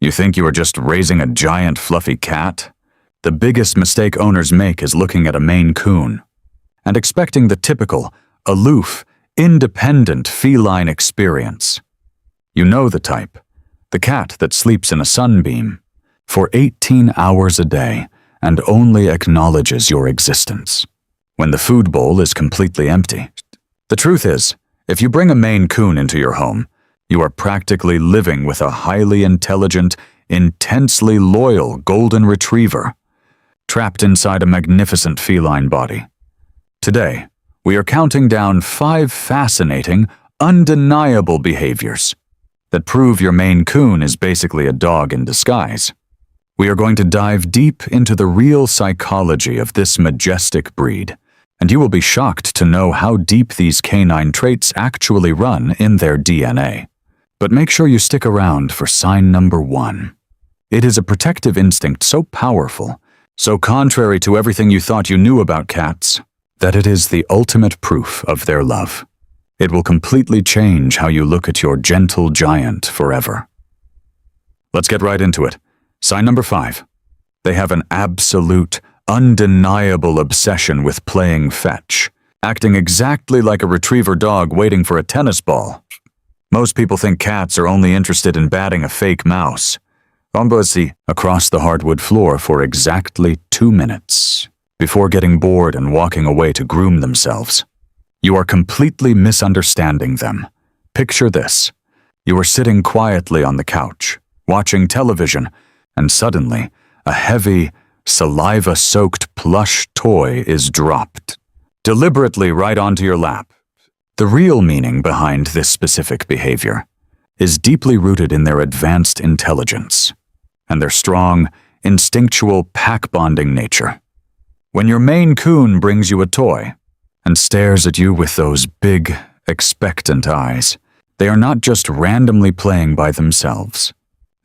You think you are just raising a giant fluffy cat? The biggest mistake owners make is looking at a Maine Coon and expecting the typical, aloof, independent feline experience. You know the type, the cat that sleeps in a sunbeam for 18 hours a day and only acknowledges your existence when the food bowl is completely empty. The truth is, if you bring a Maine Coon into your home, you are practically living with a highly intelligent, intensely loyal golden retriever, trapped inside a magnificent feline body. Today, we are counting down 5 fascinating, undeniable behaviors that prove your Maine Coon is basically a dog in disguise. We are going to dive deep into the real psychology of this majestic breed, and you will be shocked to know how deep these canine traits actually run in their DNA. But make sure you stick around for sign number 1. It is a protective instinct so powerful, so contrary to everything you thought you knew about cats, that it is the ultimate proof of their love. It will completely change how you look at your gentle giant forever. Let's get right into it. Sign number 5. They have an absolute, undeniable obsession with playing fetch, acting exactly like a retriever dog waiting for a tennis ball. Most people think cats are only interested in batting a fake mouse, across the hardwood floor for exactly 2 minutes, before getting bored and walking away to groom themselves. You are completely misunderstanding them. Picture this. You are sitting quietly on the couch, watching television, and suddenly, a heavy, saliva-soaked plush toy is dropped, deliberately right onto your lap. The real meaning behind this specific behavior is deeply rooted in their advanced intelligence and their strong, instinctual pack-bonding nature. When your Maine Coon brings you a toy and stares at you with those big, expectant eyes, they are not just randomly playing by themselves.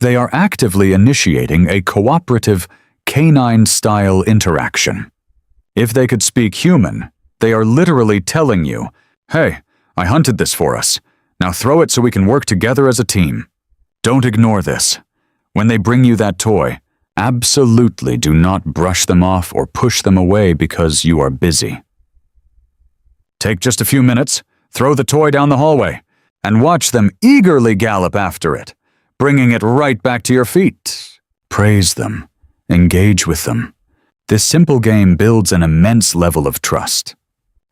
They are actively initiating a cooperative, canine-style interaction. If they could speak human, they are literally telling you, "Hey, I hunted this for us. Now throw it so we can work together as a team." Don't ignore this. When they bring you that toy, absolutely do not brush them off or push them away because you are busy. Take just a few minutes, throw the toy down the hallway, and watch them eagerly gallop after it, bringing it right back to your feet. Praise them. Engage with them. This simple game builds an immense level of trust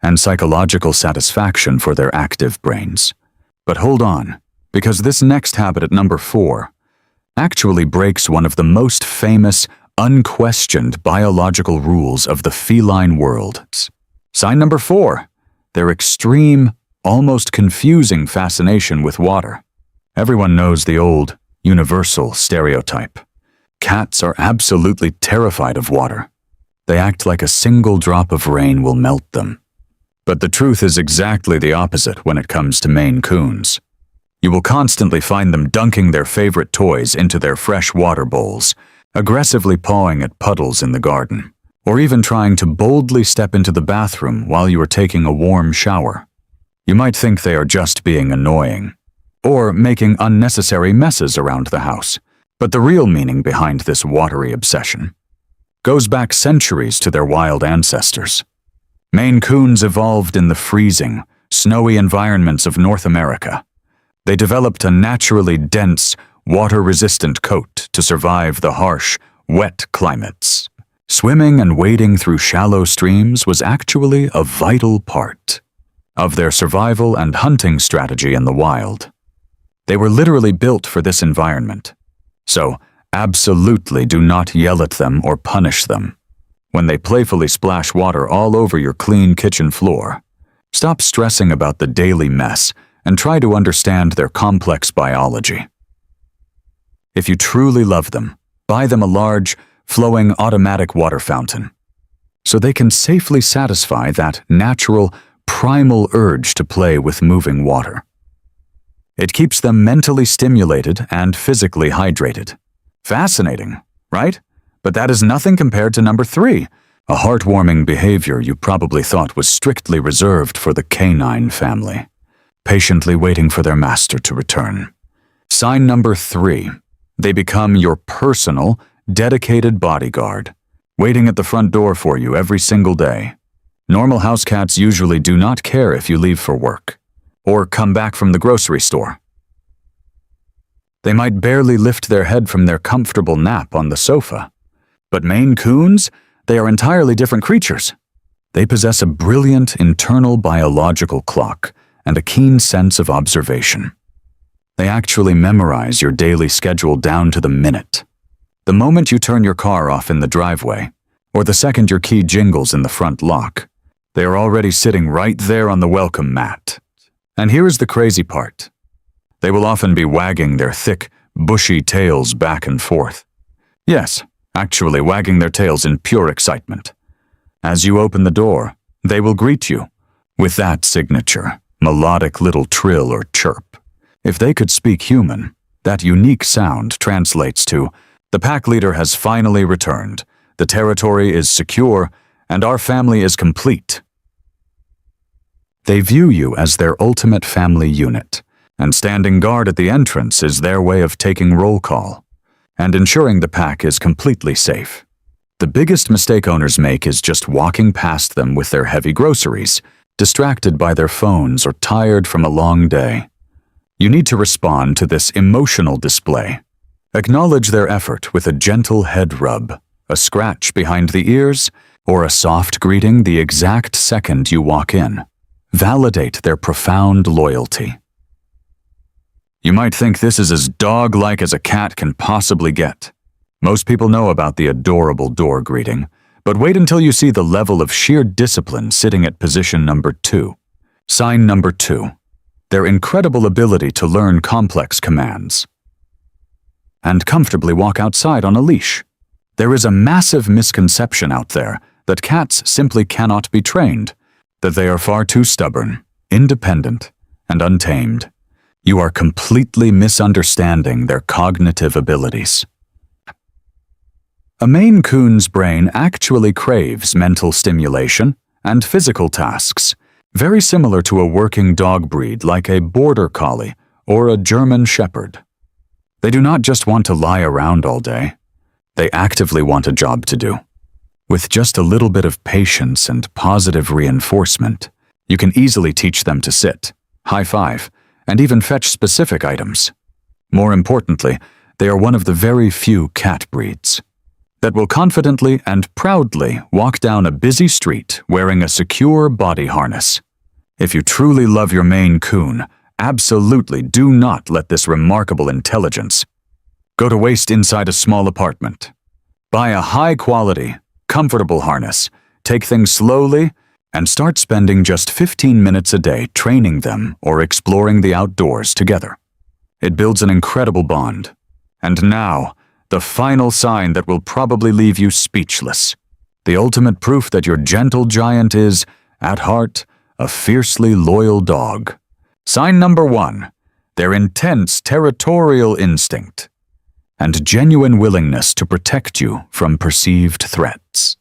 and psychological satisfaction for their active brains. But hold on, because this next habit at number 4 actually breaks one of the most famous, unquestioned biological rules of the feline world. Sign number 4, their extreme, almost confusing fascination with water. Everyone knows the old, universal stereotype. Cats are absolutely terrified of water. They act like a single drop of rain will melt them. But the truth is exactly the opposite when it comes to Maine Coons. You will constantly find them dunking their favorite toys into their fresh water bowls, aggressively pawing at puddles in the garden, or even trying to boldly step into the bathroom while you are taking a warm shower. You might think they are just being annoying, or making unnecessary messes around the house, but the real meaning behind this watery obsession goes back centuries to their wild ancestors. Maine Coons evolved in the freezing, snowy environments of North America. They developed a naturally dense, water-resistant coat to survive the harsh, wet climates. Swimming and wading through shallow streams was actually a vital part of their survival and hunting strategy in the wild. They were literally built for this environment. So, absolutely do not yell at them or punish them when they playfully splash water all over your clean kitchen floor. Stop stressing about the daily mess and try to understand their complex biology. If you truly love them, buy them a large, flowing automatic water fountain so they can safely satisfy that natural, primal urge to play with moving water. It keeps them mentally stimulated and physically hydrated. Fascinating, right? But that is nothing compared to number 3, a heartwarming behavior you probably thought was strictly reserved for the canine family, patiently waiting for their master to return. Sign number 3. They become your personal, dedicated bodyguard, waiting at the front door for you every single day. Normal house cats usually do not care if you leave for work or come back from the grocery store. They might barely lift their head from their comfortable nap on the sofa. But Maine Coons, they are entirely different creatures. They possess a brilliant internal biological clock and a keen sense of observation. They actually memorize your daily schedule down to the minute. The moment you turn your car off in the driveway, or the second your key jingles in the front lock, they are already sitting right there on the welcome mat. And here is the crazy part. They will often be wagging their thick, bushy tails back and forth. Yes, actually wagging their tails in pure excitement. As you open the door, they will greet you with that signature, melodic little trill or chirp. If they could speak human, that unique sound translates to, "The pack leader has finally returned, the territory is secure, and our family is complete." They view you as their ultimate family unit, and standing guard at the entrance is their way of taking roll call and ensuring the pack is completely safe. The biggest mistake owners make is just walking past them with their heavy groceries, distracted by their phones or tired from a long day. You need to respond to this emotional display. Acknowledge their effort with a gentle head rub, a scratch behind the ears, or a soft greeting the exact second you walk in. Validate their profound loyalty. You might think this is as dog-like as a cat can possibly get. Most people know about the adorable door greeting, but wait until you see the level of sheer discipline sitting at position number 2. Sign number 2. Their incredible ability to learn complex commands and comfortably walk outside on a leash. There is a massive misconception out there that cats simply cannot be trained, that they are far too stubborn, independent, and untamed. You are completely misunderstanding their cognitive abilities. A Maine Coon's brain actually craves mental stimulation and physical tasks, very similar to a working dog breed like a border collie or a German shepherd. They do not just want to lie around all day. They actively want a job to do. With just a little bit of patience and positive reinforcement, you can easily teach them to sit, high five, and even fetch specific items. More importantly, they are one of the very few cat breeds that will confidently and proudly walk down a busy street wearing a secure body harness. If you truly love your Maine Coon, absolutely do not let this remarkable intelligence go to waste inside a small apartment. Buy a high-quality, comfortable harness, take things slowly, and start spending just 15 minutes a day training them or exploring the outdoors together. It builds an incredible bond. And now, the final sign that will probably leave you speechless. The ultimate proof that your gentle giant is, at heart, a fiercely loyal dog. Sign number 1, their intense territorial instinct and genuine willingness to protect you from perceived threats.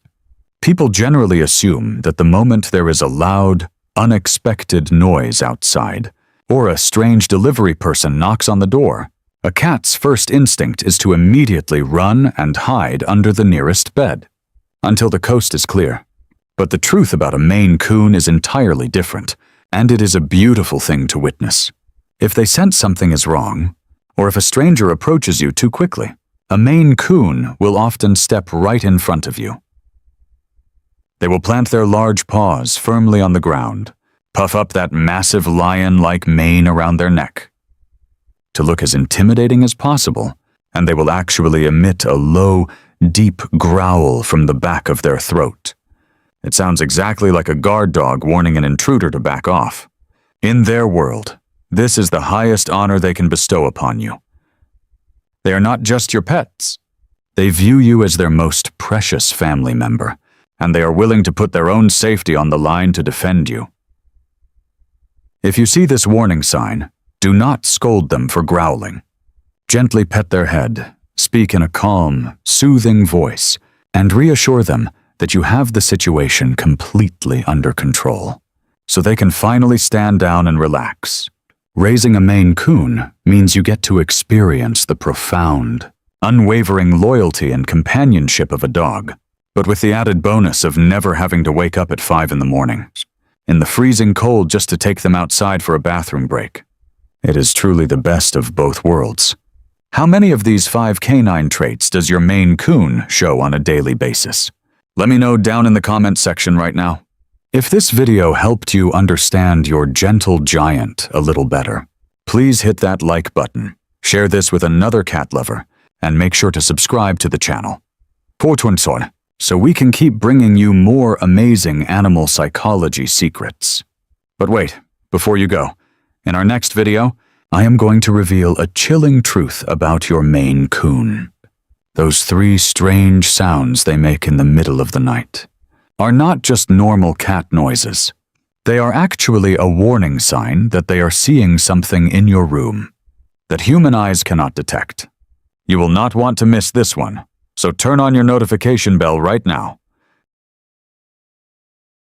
People generally assume that the moment there is a loud, unexpected noise outside, or a strange delivery person knocks on the door, a cat's first instinct is to immediately run and hide under the nearest bed, until the coast is clear. But the truth about a Maine Coon is entirely different, and it is a beautiful thing to witness. If they sense something is wrong, or if a stranger approaches you too quickly, a Maine Coon will often step right in front of you. They will plant their large paws firmly on the ground, puff up that massive lion-like mane around their neck, to look as intimidating as possible, and they will actually emit a low, deep growl from the back of their throat. It sounds exactly like a guard dog warning an intruder to back off. In their world, this is the highest honor they can bestow upon you. They are not just your pets. They view you as their most precious family member, and they are willing to put their own safety on the line to defend you. If you see this warning sign, do not scold them for growling. Gently pet their head, speak in a calm, soothing voice, and reassure them that you have the situation completely under control, so they can finally stand down and relax. Raising a Maine Coon means you get to experience the profound, unwavering loyalty and companionship of a dog, but with the added bonus of never having to wake up at 5 in the morning, in the freezing cold just to take them outside for a bathroom break. It is truly the best of both worlds. How many of these 5 canine traits does your Maine Coon show on a daily basis? Let me know down in the comment section right now. If this video helped you understand your gentle giant a little better, please hit that like button, share this with another cat lover, and make sure to subscribe to the channel. So we can keep bringing you more amazing animal psychology secrets. But wait, before you go, in our next video, I am going to reveal a chilling truth about your Maine Coon. Those 3 strange sounds they make in the middle of the night are not just normal cat noises. They are actually a warning sign that they are seeing something in your room that human eyes cannot detect. You will not want to miss this one, so turn on your notification bell right now.